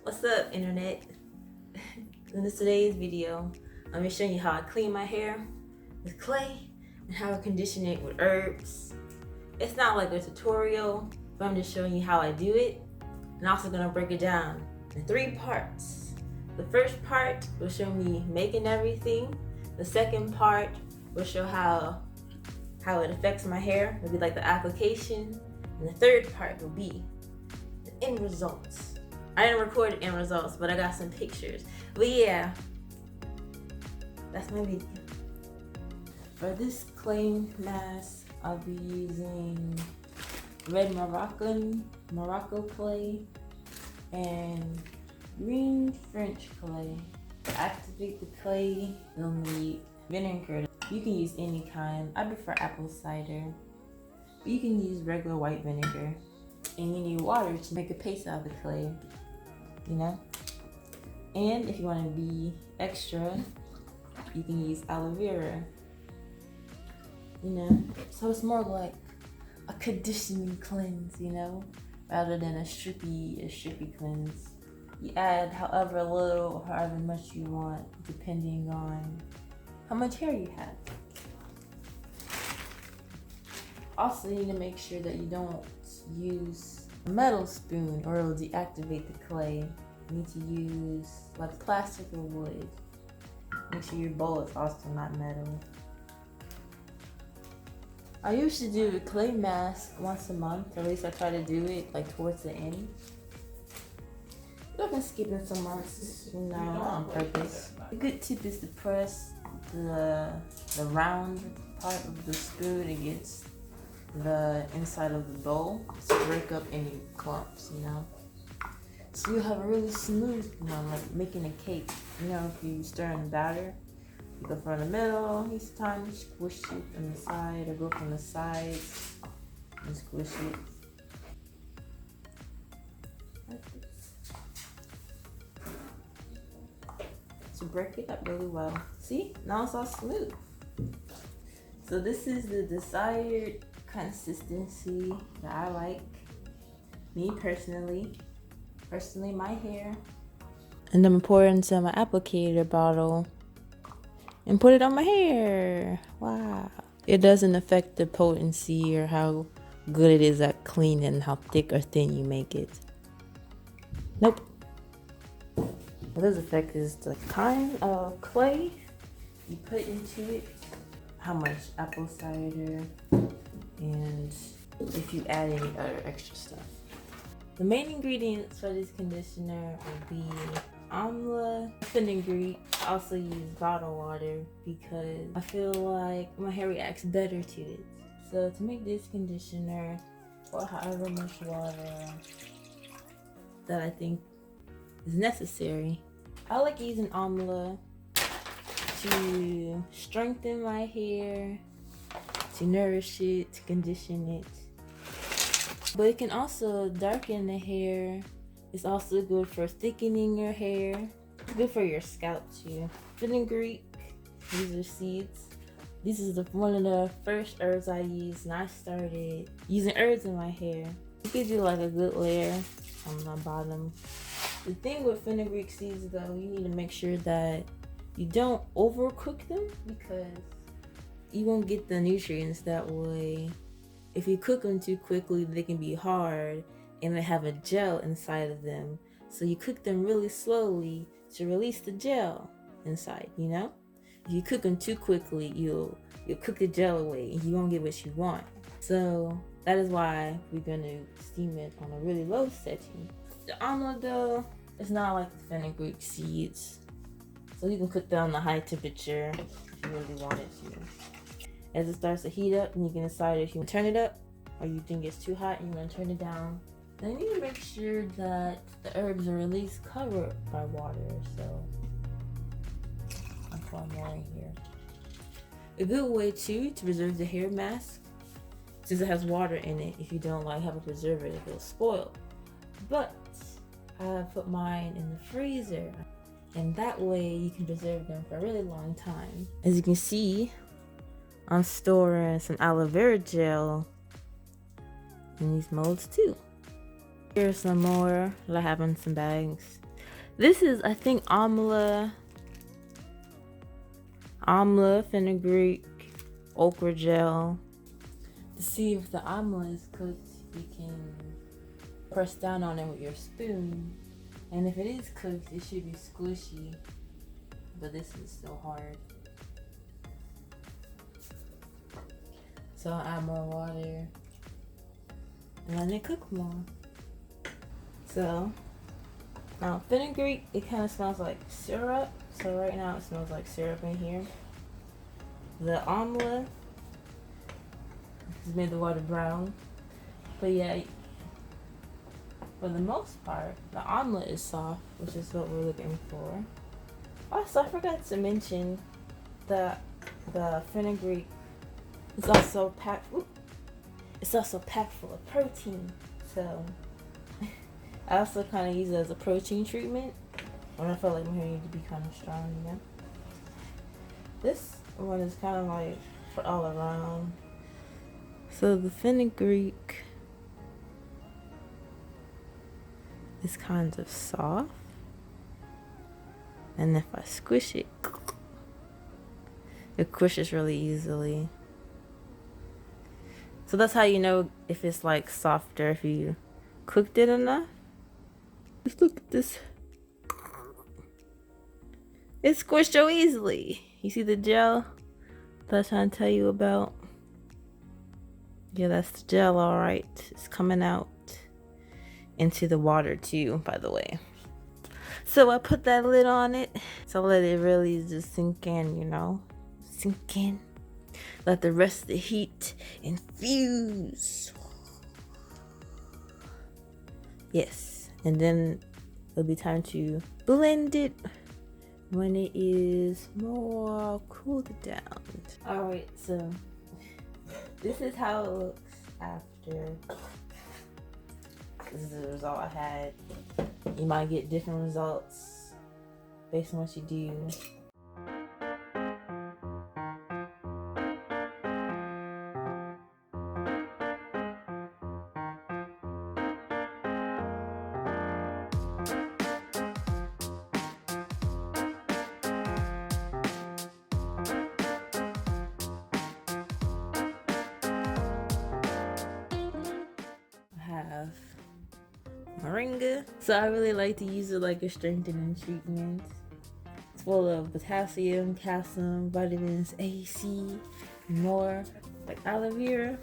What's up, internet? In today's video, I'm just showing you how I clean my hair with clay and how I condition it with herbs. It's not like a tutorial, but I'm just showing you how I do it. And I'm also gonna break it down in 3 parts. The first part will show me making everything. The second part will show how it affects my hair. It'll be like the application. And the third part will be the end results. I didn't record the end results, but I got some pictures. But yeah, that's my video. For this clay mask, I'll be using red Morocco clay and green French clay. To activate the clay, you'll need vinegar. You can use any kind. I prefer apple cider, but you can use regular white vinegar. And you need water to make a paste out of the clay, you know? And if you want to be extra, you can use aloe vera, you know? So it's more like a conditioning cleanse, you know? Rather than a strippy cleanse. You add however little or however much you want, depending on how much hair you have. Also, you need to make sure that you don't use a metal spoon or it'll deactivate the clay. You need to use like plastic or wood. Make sure your bowl is also not metal. I usually do a clay mask once a month, or at least I try to do it like towards the end. I've been skipping some months, you know, on purpose. A good tip is to press the round part of the spoon against the inside of the bowl to break up any clumps, you know. So you have a really smooth one, like making a cake. You know, if you stir in the batter, you go from the middle each time, squish it on the side, or go from the sides and squish it. Like this. So break it up really well. See? Now it's all smooth. So this is the desired consistency that I like, me personally my hair. And then pour it into my applicator bottle and put it on my hair. Wow. It doesn't affect the potency or how good it is at cleaning, how thick or thin you make it. Nope. What does affect is the kind of clay you put into it, how much apple cider, and if you add any other extra stuff. The main ingredients for this conditioner will be amla, fenugreek. I also use bottled water because I feel like my hair reacts better to it. So to make this conditioner, or however much water that I think is necessary, I like using amla to strengthen my hair, to nourish it, to condition it. But it can also darken the hair. It's also good for thickening your hair. It's good for your scalp too. Fenugreek, these are seeds. This is one of the first herbs I used when I started using herbs in my hair. It gives you like a good layer on the bottom. The thing with fenugreek seeds though, you need to make sure that you don't overcook them because you won't get the nutrients that way. If you cook them too quickly, they can be hard and they have a gel inside of them. So you cook them really slowly to release the gel inside, you know? If you cook them too quickly, you'll cook the gel away and you won't get what you want. So that is why we're gonna steam it on a really low setting. The amla though, it's not like the fenugreek seeds. So you can cook that on a high temperature if you really wanted to. As it starts to heat up, and you can decide if you want to turn it up or you think it's too hot and you want to turn it down. Then you need to make sure that the herbs are at least covered by water. So I'm pouring more in here. A good way too to preserve the hair mask, since it has water in it, if you don't like have a preservative, it'll spoil. But I put mine in the freezer, and that way you can preserve them for a really long time. As you can see, I'm storing some aloe vera gel in these molds too. Here's some more that I have in some bags. This is, I think, amla, fenugreek, okra gel. To see if the amla is cooked, you can press down on it with your spoon. And if it is cooked, it should be squishy. But this is still hard. So I'll add more water. And let it cook more. So now fenugreek, it kind of smells like syrup. So right now it smells like syrup in here. The amla has made the water brown. But yeah, for the most part, the amla is soft, which is what we're looking for. Also, I forgot to mention that the fenugreek is also packed. It's also packed full of protein. So I also kind of use it as a protein treatment when I feel like my hair needs to be kind of strong, you know. This one is kind of like for all around. So the fenugreek is kind of soft, and if I squish it, it squishes really easily. So that's how you know if it's like softer, if you cooked it enough. Just look at this. It's squished so easily. You see the gel that I was trying to tell you about? Yeah, that's the gel, all right. It's coming out into the water too, by the way. So I put that lid on it. So let it really just sink in, you know? Sink in. Let the rest of the heat infuse. Yes. And then it'll be time to blend it when it is more cooled down. Alright, so this is how it looks after. This is the result I had. You might get different results based on what you do. Moringa. So I really like to use it like a strengthening treatment. It's full of potassium, calcium, vitamins A, C, and more, like aloe vera.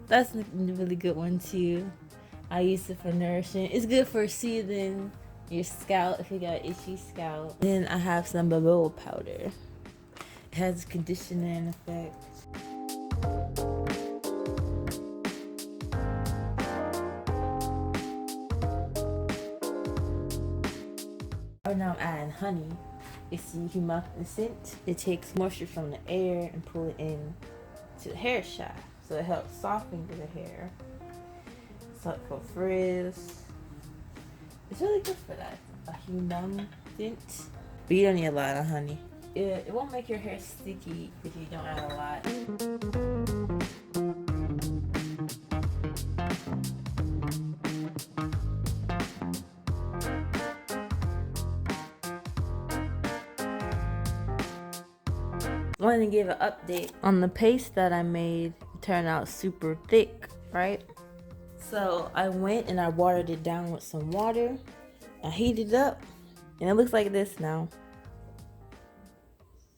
That's a really good one too. I use it for nourishing. It's good for soothing your scalp if you got itchy scalp. Then I have some baboa powder. It has a conditioning effect. Now I'm adding honey. It's humectant. It takes moisture from the air and pull it in to the hair shaft. So it helps soften the hair. Salt for frizz. It's really good for that. A humectant. But you don't need a lot of honey. It won't make your hair sticky if you don't add a lot. I wanted to give an update on the paste that I made. It turned out super thick, right? So I went and I watered it down with some water. I heated it up and it looks like this now.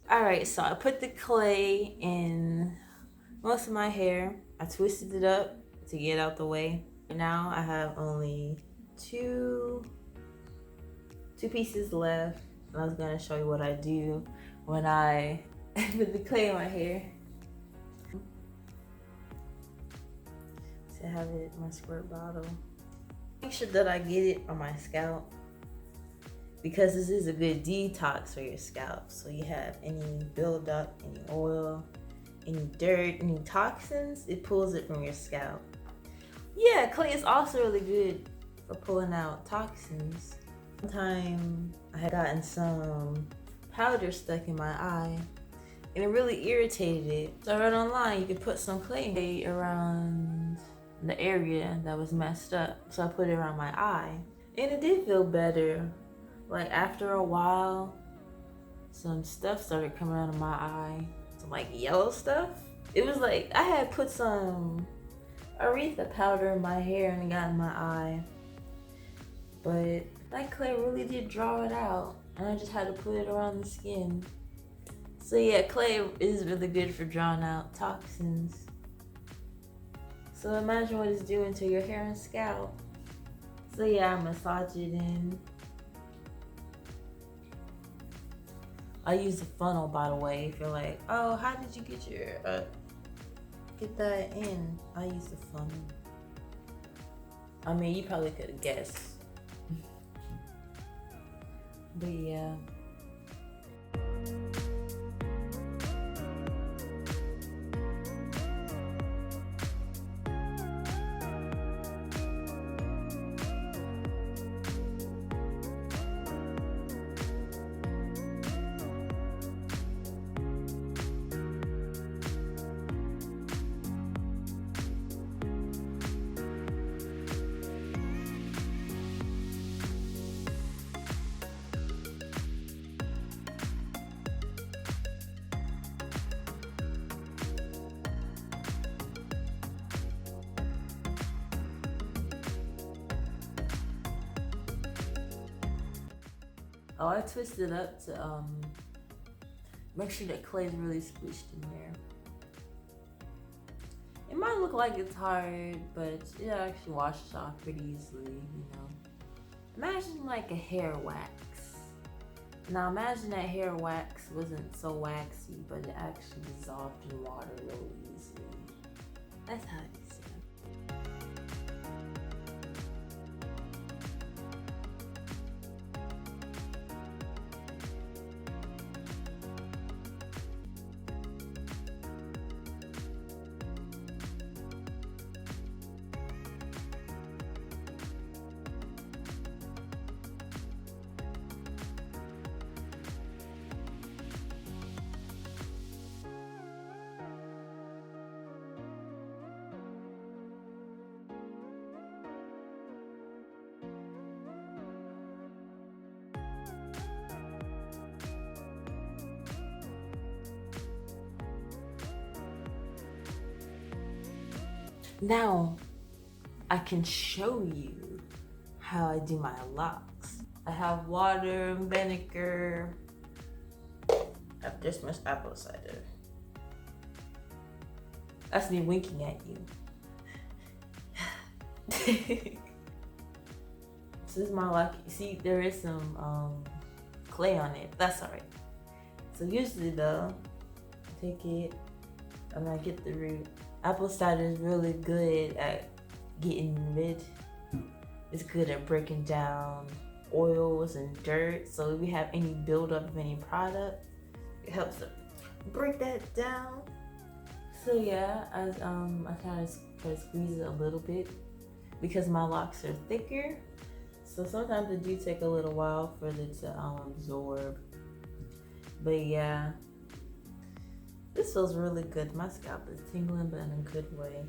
Alright, so I put the clay in most of my hair. I twisted it up to get out the way. Now I have only two pieces left. And I was gonna show you what I do when I put the clay in my hair. So I have it in my squirt bottle. Make sure that I get it on my scalp because this is a good detox for your scalp. So you have any buildup, any oil, any dirt, any toxins, it pulls it from your scalp. Yeah, clay is also really good for pulling out toxins. One time I had gotten some powder stuck in my eye and it really irritated it. So I read online you could put some clay around the area that was messed up. So I put it around my eye. And it did feel better. Like after a while, some stuff started coming out of my eye. Some like yellow stuff. It was like I had put some Aretha powder in my hair and it got in my eye. But that clay really did draw it out. And I just had to put it around the skin. So yeah, clay is really good for drawing out toxins. So imagine what it's doing to your hair and scalp. So yeah, I massage it in. I use a funnel, by the way. If you're like, oh, how did you get your get that in? I use the funnel. I mean, you probably could have guessed. But yeah. Oh, I twisted up to make sure that clay is really squished in there. It might look like it's hard, but it actually washes off pretty easily, you know. Imagine like a hair wax. Now imagine that hair wax wasn't so waxy, but it actually dissolved in water really easily. That's how it is. Now, I can show you how I do my locks. I have water and vinegar. I have this much apple cider. That's me winking at you. So this is my lock. You see, there is some clay on it. That's alright. So usually though, I take it and I get the root. Apple cider is really good at getting rid. It's good at breaking down oils and dirt. So if we have any buildup of any product, it helps to break that down. So yeah, I kind of try to squeeze it a little bit because my locks are thicker. So sometimes it do take a little while for it to absorb. But yeah. This feels really good. My scalp is tingling, but in a good way.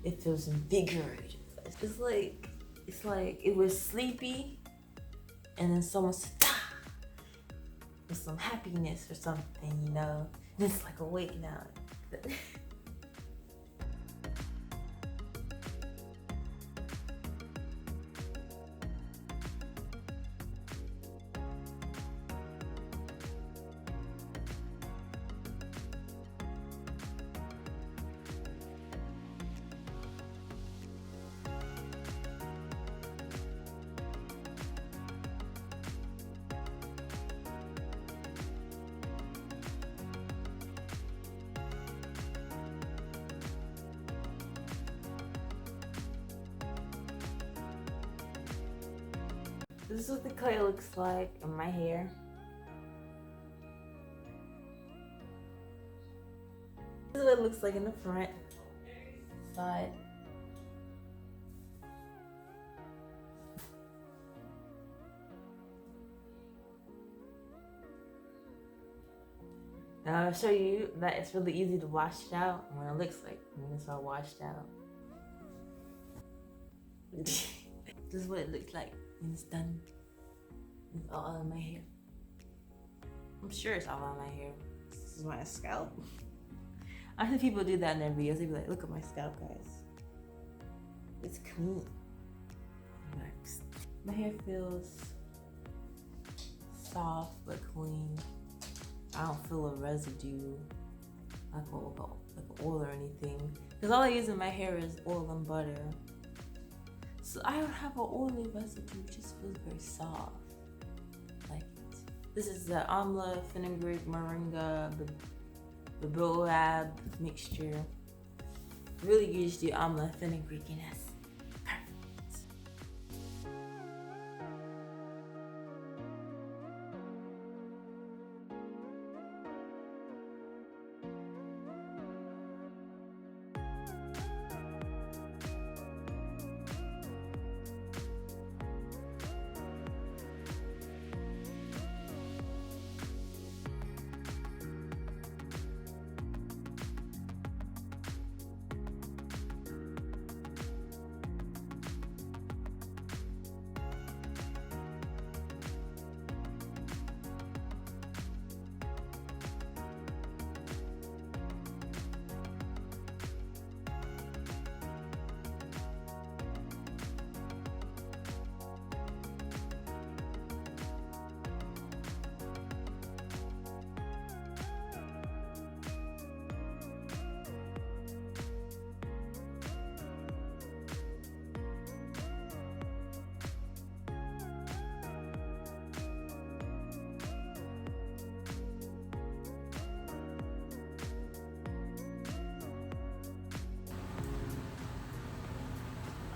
It feels invigorated. It's like it was sleepy, and then someone said, "Ah!" with some happiness or something, you know. And it's like awake now. This is what the clay looks like in my hair. This is what it looks like in the front side. Now I'll show you that it's really easy to wash it out and what it looks like when it's all washed out. This is what it looks like when it's done with all of my hair. I'm sure it's all on my hair. This is my scalp. I see people do that in their videos. They be like, look at my scalp, guys. It's clean. Next. My hair feels soft but clean. I don't feel a residue like oil or anything. Because all I use in my hair is oil and butter. So I don't have an oily residue. It just feels very soft. Like it. This is the amla, fenugreek, moringa, baobab mixture. Really good to do amla, fenugreek, and that's perfect.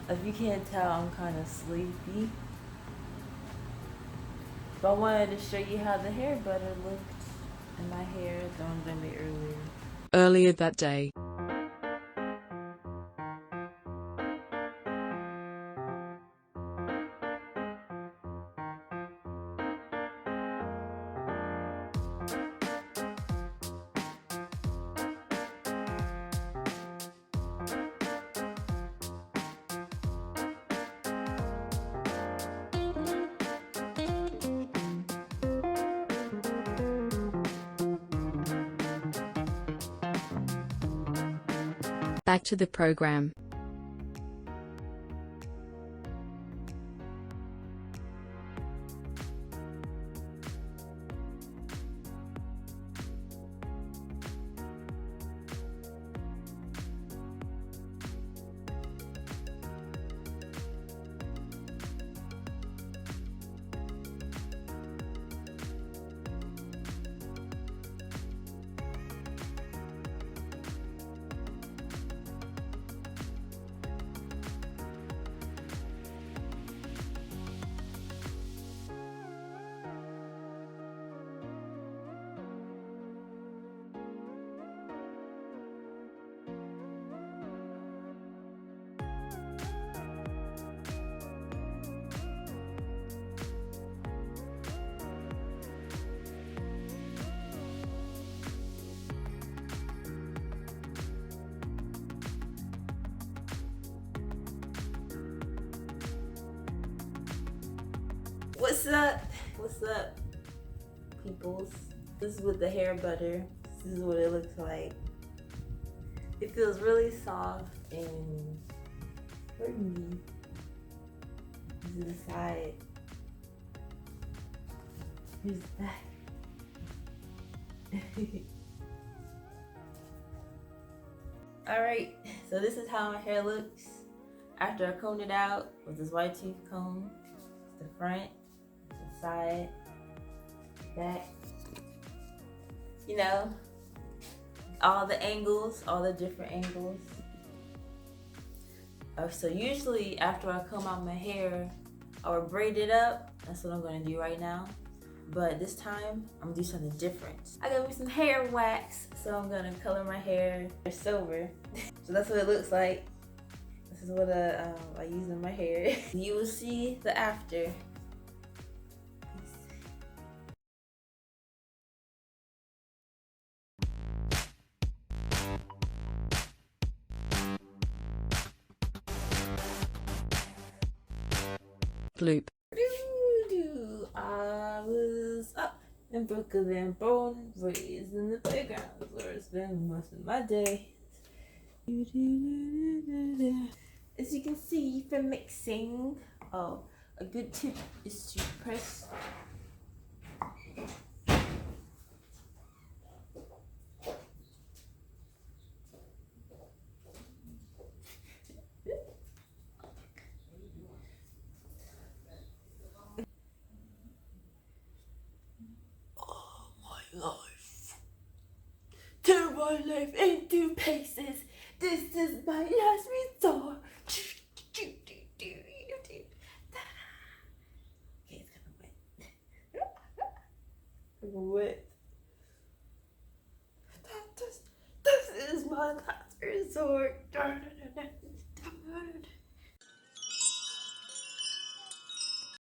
If you can't tell, I'm kind of sleepy. But I wanted to show you how the hair butter looked in my hair that I made earlier. Earlier that day. Back to the program. What's up? What's up, peoples? This is with the hair butter. This is what it looks like. It feels really soft and burgundy. This is the side. Here's the back. Alright, so this is how my hair looks after I combed it out with this white tooth comb. The front, the side, back. You know, all the angles, all the different angles. So usually after I comb out my hair, I would braid it up. That's what I'm gonna do right now. But this time, I'm gonna do something different. I got me some hair wax, so I'm gonna color my hair silver. So that's what it looks like. This is what I use in my hair. You will see the after. loop. I was up in Brooklyn, born, raised in the playground, where I spend most of my day. As you can see from mixing, a good tip is to press life. Turn my life into pieces. This is my last resort. Okay, it's kind of wet. Wet. This is my last resort.